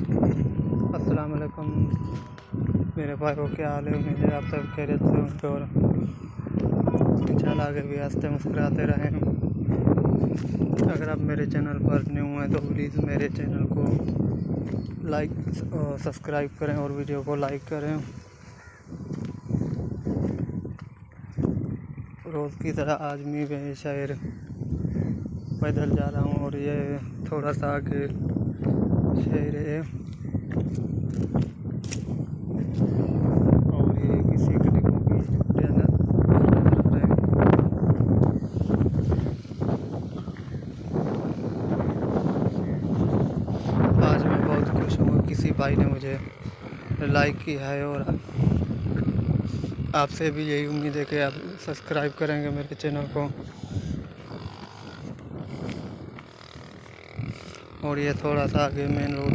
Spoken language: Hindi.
अस्सलाम वालेकुम मेरे भाई को, क्या हाल है। उम्मीद है आप सब खैरियत से होंगे और इंशाल्लाह आगे भी हंसते मुस्कुराते रहें। अगर आप मेरे चैनल पर न्यू हैं तो प्लीज़ मेरे चैनल को लाइक और सब्सक्राइब करें और वीडियो को लाइक करें। रोज़ की तरह आज मैं शहर पैदल जा रहा हूँ और ये थोड़ा सा आगे शहर है और ये किसी गरीबों की झुग्गियाँ नजर आ रहे हैं। आज मैं बहुत खुश हूँ, किसी भाई ने मुझे लाइक किया है और आपसे भी यही उम्मीद है कि आप सब्सक्राइब करेंगे मेरे चैनल को। और ये थोड़ा सा आगे मेन रोड